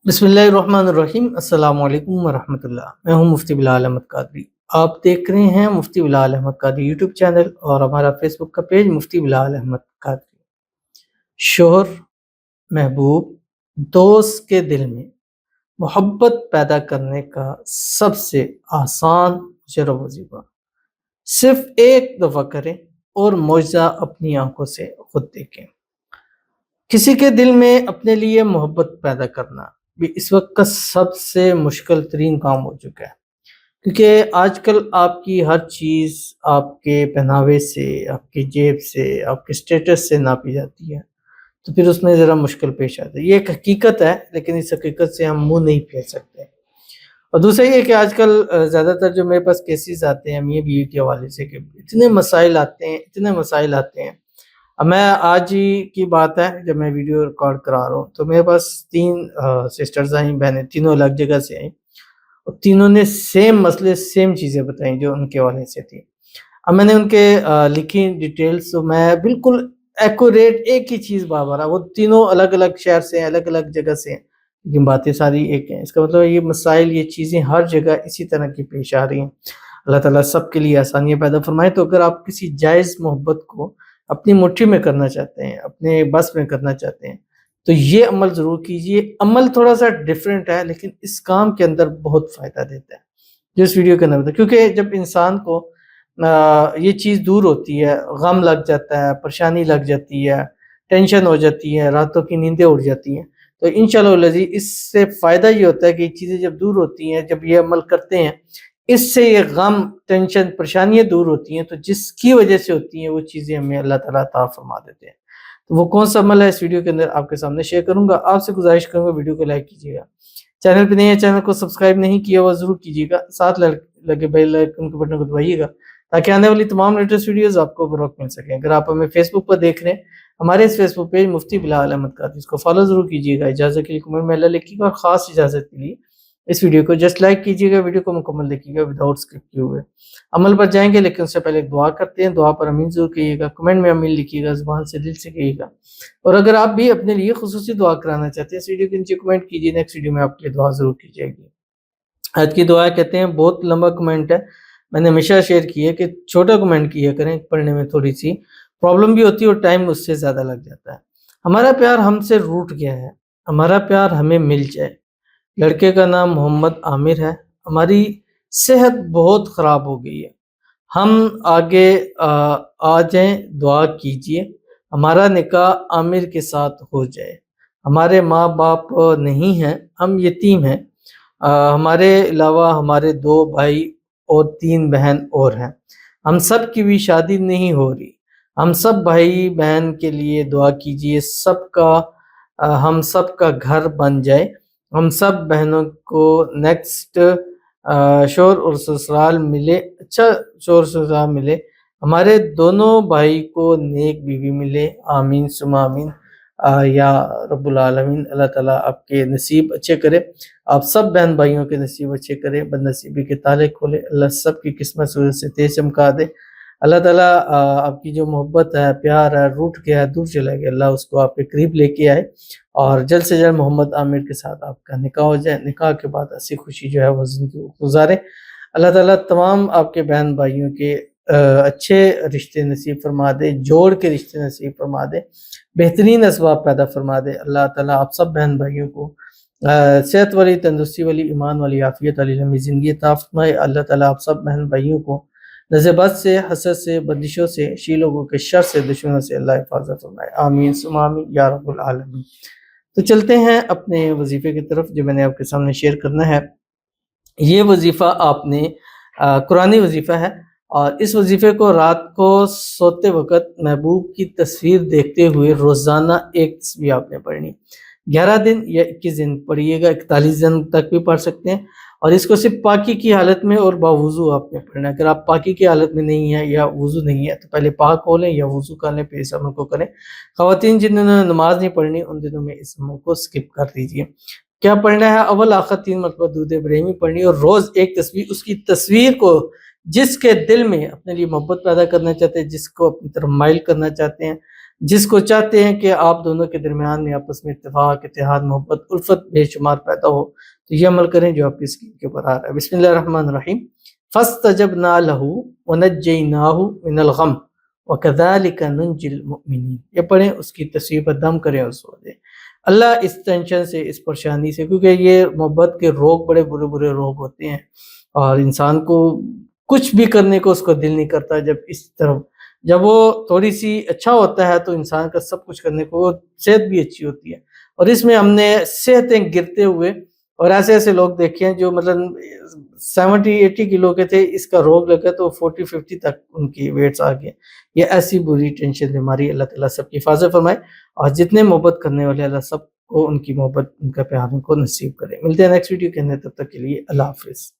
بسم اللہ الرحمن الرحیم۔ السلام علیکم ورحمۃ اللہ۔ میں ہوں مفتی بلال احمد قادری۔ آپ دیکھ رہے ہیں مفتی بلال احمد قادری یوٹیوب چینل اور ہمارا فیس بک کا پیج مفتی بلال احمد قادری۔ شوہر، محبوب، دوست کے دل میں محبت پیدا کرنے کا سب سے آسان جرب وظیفہ صرف ایک دفعہ کریں اور معجزہ اپنی آنکھوں سے خود دیکھیں۔ کسی کے دل میں اپنے لیے محبت پیدا کرنا بھی اس وقت کا سب سے مشکل ترین کام ہو چکا ہے، کیونکہ آج کل آپ کی ہر چیز آپ کے پہناوے سے، آپ کی جیب سے، آپ کے سٹیٹس سے ناپی جاتی ہے، تو پھر اس میں ذرا مشکل پیش آتا ہے۔ یہ ایک حقیقت ہے، لیکن اس حقیقت سے ہم منہ نہیں پھیر سکتے۔ اور دوسرا یہ کہ آج کل زیادہ تر جو میرے پاس کیسز آتے ہیں میاں بیوی کے حوالے سے، کہ اتنے مسائل آتے ہیں۔ اب میں آج ہی کی بات ہے، جب میں ویڈیو ریکارڈ کرا رہا ہوں تو میرے پاس 3 سسٹرز آئیں، بہنیں، تینوں الگ جگہ سے آئیں، اور تینوں نے سیم مسئلے، سیم چیزیں بتائیں جو ان کے حوالے سے تھی۔ اب میں نے ان کے لکھی ڈیٹیلز، تو میں بالکل ایکوریٹ ایک ہی چیز بار وہ تینوں الگ الگ شہر سے ہیں، الگ الگ جگہ سے ہیں، لیکن باتیں ساری ایک ہیں۔ اس کا مطلب یہ مسائل، یہ چیزیں ہر جگہ اسی طرح کی پیش آ رہی ہیں۔ اللہ تعالیٰ سب کے لیے آسانیاں پیدا فرمائے۔ تو اگر آپ کسی جائز محبت کو اپنی مٹھی میں کرنا چاہتے ہیں، اپنے بس میں کرنا چاہتے ہیں، تو یہ عمل ضرور کیجئے۔ عمل تھوڑا سا ڈیفرنٹ ہے، لیکن اس کام کے اندر بہت فائدہ دیتا ہے، جو اس ویڈیو کے اندر بتا، کیونکہ جب انسان کو یہ چیز دور ہوتی ہے، غم لگ جاتا ہے، پریشانی لگ جاتی ہے، ٹینشن ہو جاتی ہے، راتوں کی نیندیں اڑ جاتی ہیں، تو انشاءاللہ العزیز اس سے فائدہ یہ ہوتا ہے کہ یہ چیزیں جب دور ہوتی ہیں، جب یہ عمل کرتے ہیں، اس سے یہ غم، ٹینشن، پریشانیاں دور ہوتی ہیں، تو جس کی وجہ سے ہوتی ہیں وہ چیزیں ہمیں اللہ تعالیٰ عطا فرما دیتے ہیں۔ تو وہ کون سا عمل ہے اس ویڈیو کے اندر آپ کے سامنے شیئر کروں گا۔ آپ سے گزارش کروں گا ویڈیو کو لائک کیجیے گا، چینل پہ نہیں ہے چینل کو سبسکرائب نہیں کیا ہوا ضرور کیجیے گا، ساتھ لگے بیل آئیکن کے بٹن کو دبائیے گا تاکہ آنے والی تمام لیٹسٹ ویڈیوز آپ کو بروقت مل سکیں۔ اگر آپ ہمیں فیس بک پر دیکھ رہے ہیں، ہمارے اس فیس بک پیج مفتی بلال احمد قادری، اس کو فالو ضرور کیجیے گا۔ اجازت کے لیے کمنٹ میں اللہ لکھیے گا، اور خاص اجازت کے لیے اس ویڈیو کو جسٹ لائک کیجیے گا، ویڈیو کو مکمل دیکھیے گا وداؤٹ اسکپ کیے ہوئے۔ عمل پر جائیں گے، لیکن اس سے پہلے ایک دعا کرتے ہیں۔ دعا پر امین ضرور کہیے گا، کمنٹ میں امین لکھیے گا، زبان سے دل سے کہیے گا۔ اور اگر آپ بھی اپنے لیے خصوصی دعا کرانا چاہتے ہیں، اس ویڈیو کے نیچے کمنٹ کیجیے، نیکسٹ ویڈیو میں آپ کے لیے دعا ضرور کی جائے گی۔ آج کی دعا کہتے ہیں، بہت لمبا کمنٹ ہے، میں نے ہمیشہ شیئر کی ہے کہ چھوٹا کمنٹ کیا کریں، پڑھنے میں تھوڑی سی پرابلم بھی ہوتی ہے اور ٹائم اس سے زیادہ لگ جاتا ہے۔ ہمارا پیار ہم سے روٹ گیا ہے، ہمارا پیار ہمیں مل جائے۔ لڑکے کا نام محمد عامر ہے، ہماری صحت بہت خراب ہو گئی ہے، ہم آگے آ جائیں، دعا کیجئے، ہمارا نکاح عامر کے ساتھ ہو جائے۔ ہمارے ماں باپ نہیں ہیں، ہم یتیم ہیں، ہمارے علاوہ ہمارے 2 بھائی اور 3 بہن اور ہیں، ہم سب کی بھی شادی نہیں ہو رہی۔ ہم سب بھائی بہن کے لیے دعا کیجئے، ہم سب کا گھر بن جائے، ہم سب بہنوں کو نیکسٹ شوہر اور سسرال ملے، اچھا شوہر سسرال ملے، ہمارے دونوں بھائی کو نیک بیوی ملے، آمین ثم آمین یا رب العالمین۔ اللہ تعالیٰ آپ کے نصیب اچھے کرے، آپ سب بہن بھائیوں کے نصیب اچھے کرے، بد نصیبی کے تالے کھولے، اللہ سب کی قسمت سورج سے تیز چمکا دے۔ اللہ تعالیٰ آپ کی جو محبت ہے، پیار ہے، روٹ گیا ہے، دور چلا گیا، اللہ اس کو آپ کے قریب لے کے آئے، اور جلد سے جلد محمد عامر کے ساتھ آپ کا نکاح ہو جائے، نکاح کے بعد ایسی خوشی جو ہے وہ زندگی گزارے۔ اللہ تعالیٰ تمام آپ کے بہن بھائیوں کے اچھے رشتے نصیب فرما دے، جوڑ کے رشتے نصیب فرما دے، بہترین اسباب پیدا فرما دے۔ اللہ تعالیٰ آپ سب بہن بھائیوں کو صحت والی، تندرستی والی، ایمان والی، عافیت والی لمبی زندگی عطا فرمائے۔ اللہ تعالیٰ آپ سب بہن بھائیوں کو نظر بد سے، حسد سے، بندشوں سے، شی لوگوں کے شر سے، دشمنوں سے اللہ حفاظت فرمائے، آمین ثم آمین یا رب العالمین۔ تو چلتے ہیں اپنے وظیفے کی طرف جو میں نے آپ کے سامنے شیئر کرنا ہے۔ یہ وظیفہ آپ نے قرآنی وظیفہ ہے، اور اس وظیفے کو رات کو سوتے وقت محبوب کی تصویر دیکھتے ہوئے روزانہ ایک تسبیح آپ نے پڑھنی، 11 دن یا 21 دن پڑھیے گا، 41 دن تک بھی پڑھ سکتے ہیں، اور اس کو صرف پاکی کی حالت میں اور باوضو آپ نے پڑھنا ہے۔ اگر آپ پاکی کی حالت میں نہیں ہیں یا وضو نہیں ہے تو پہلے پاک ہو لیں یا وضو کر لیں، پھر اس عمل کو کریں۔ خواتین جنہوں نے نماز نہیں پڑھنی، ان دنوں میں اس عمل کو سکپ کر دیجیے۔ کیا پڑھنا ہے؟ اول آخر 3 مرتبہ درود ابراہیمی پڑھنی، اور روز ایک تسبیح، اس کی تصویر کو جس کے دل میں اپنے لیے محبت پیدا کرنا چاہتے ہیں، جس کو اپنی طرف مائل کرنا چاہتے ہیں، جس کو چاہتے ہیں کہ آپ دونوں کے درمیان میں آپس میں اتفاق، اتحاد، محبت، الفت بے شمار پیدا ہو، تو یہ عمل کریں جو آپ کی اسکرین کے اوپر آ رہا ہے۔ بسم اللہ الرحمن الرحیم۔ فاستجبنا له ونجيناه من الغم وكذلك ننجي المؤمنین۔ یہ پڑھیں، اس کی تصویر پر دم کریں اس وقت۔ اللہ اس ٹینشن سے، اس پریشانی سے، کیونکہ یہ محبت کے روگ بڑے برے برے روگ ہوتے ہیں، اور انسان کو کچھ بھی کرنے کو اس کو دل نہیں کرتا۔ جب وہ تھوڑی سی اچھا ہوتا ہے تو انسان کا سب کچھ کرنے کو، صحت بھی اچھی ہوتی ہے، اور اس میں ہم نے صحتیں گرتے ہوئے اور ایسے ایسے لوگ دیکھے ہیں جو مطلب 70-80 کلو کے تھے، اس کا روگ لگا تو 40-50 تک ان کی ویٹس آ گئے۔ یہ ایسی بری ٹینشن بیماری، اللہ تعالیٰ سب کی حفاظت فرمائے، اور جتنے محبت کرنے والے اللہ سب کو ان کی محبت، ان کا پیار ان کو نصیب کرے۔ ملتے ہیں نیکسٹ ویڈیو کے اندر، تب تک کے لیے اللہ حافظ۔